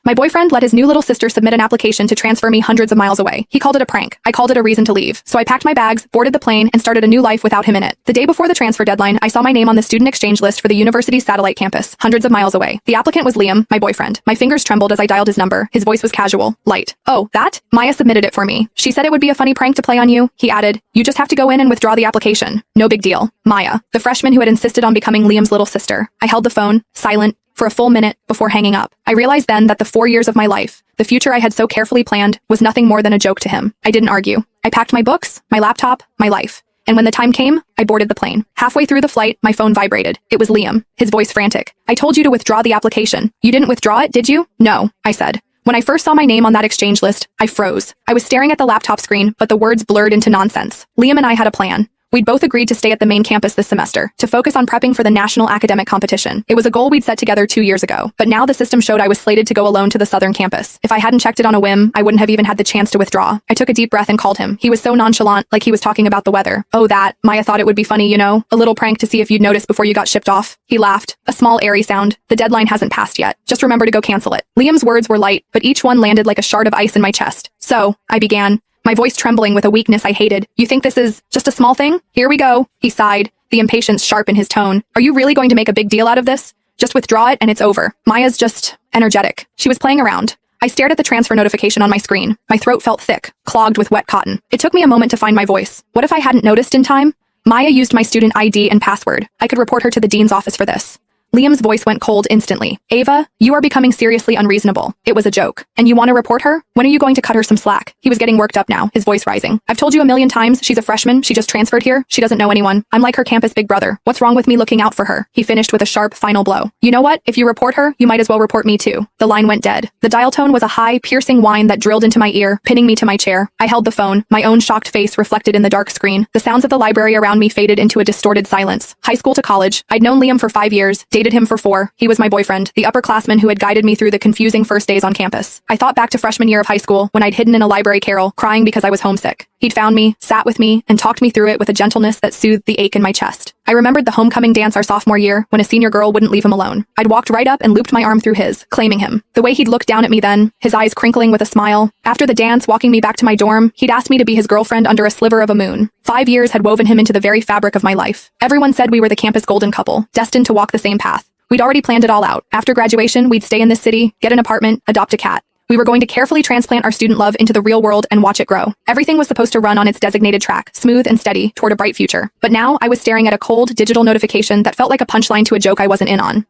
My boyfriend let his new little sister submit an application to transfer me hundreds of miles away. He called it a prank. I called it a reason to leave. So I packed my bags, boarded the plane, and started a new life without him in it. The day before the transfer deadline, I saw my name on the student exchange list for the university's satellite campus, hundreds of miles away. The applicant was Liam, my boyfriend. My fingers trembled as I dialed his number. His voice was casual, light. Oh, that? Maya submitted it for me. She said it would be a funny prank to play on you. He added, you just have to go in and withdraw the application. No big deal. Maya, the freshman who had insisted on becoming Liam's little sister. I held the phone, silent, for a full minute before hanging up. I realized then that the 4 years of my life, the future I had so carefully planned, was nothing more than a joke to him. I didn't argue. I packed my books, my laptop, my life. And when the time came, I boarded the plane. Halfway through the flight, my phone vibrated. It was Liam, his voice frantic. I told you to withdraw the application. You didn't withdraw it, did you? No, I said. When I first saw my name on that exchange list, I froze. I was staring at the laptop screen, but the words blurred into nonsense. Liam and I had a plan. We'd both agreed to stay at the main campus this semester, to focus on prepping for the national academic competition. It was a goal we'd set together 2 years ago, but now the system showed I was slated to go alone to the southern campus. If I hadn't checked it on a whim, I wouldn't have even had the chance to withdraw. I took a deep breath and called him. He was so nonchalant, like he was talking about the weather. Oh, that. Maya thought it would be funny, you know? A little prank to see if you'd notice before you got shipped off. He laughed. A small, airy sound. The deadline hasn't passed yet. Just remember to go cancel it. Liam's words were light, but each one landed like a shard of ice in my chest. So, I began, my voice trembling with a weakness I hated. You think this is just a small thing? Here we go. He sighed, the impatience sharp in his tone. Are you really going to make a big deal out of this? Just withdraw it and it's over. Maya's just energetic. She was playing around. I stared at the transfer notification on my screen. My throat felt thick, clogged with wet cotton. It took me a moment to find my voice. What if I hadn't noticed in time? Maya used my student ID and password. I could report her to the dean's office for this. Liam's voice went cold instantly. Ava, you are becoming seriously unreasonable. It was a joke. And you want to report her? When are you going to cut her some slack? He was getting worked up now, his voice rising. I've told you a million times, she's a freshman, she just transferred here, she doesn't know anyone. I'm like her campus big brother. What's wrong with me looking out for her? He finished with a sharp, final blow. You know what? If you report her, you might as well report me too. The line went dead. The dial tone was a high, piercing whine that drilled into my ear, pinning me to my chair. I held the phone, my own shocked face reflected in the dark screen. The sounds of the library around me faded into a distorted silence. High school to college. I'd known Liam for 5 years, dated him for 4. He was my boyfriend, the upperclassman who had guided me through the confusing first days on campus. I thought back to freshman year of high school, when I'd hidden in a library carrel, crying because I was homesick. He'd found me, sat with me, and talked me through it with a gentleness that soothed the ache in my chest. I remembered the homecoming dance our sophomore year, when a senior girl wouldn't leave him alone. I'd walked right up and looped my arm through his, claiming him. The way he'd looked down at me then, his eyes crinkling with a smile. After the dance, walking me back to my dorm, he'd asked me to be his girlfriend under a sliver of a moon. 5 years had woven him into the very fabric of my life. Everyone said we were the campus golden couple, destined to walk the same path. We'd already planned it all out. After graduation, we'd stay in this city, get an apartment, adopt a cat. We were going to carefully transplant our student love into the real world and watch it grow. Everything was supposed to run on its designated track, smooth and steady, toward a bright future. But now, I was staring at a cold, digital notification that felt like a punchline to a joke I wasn't in on.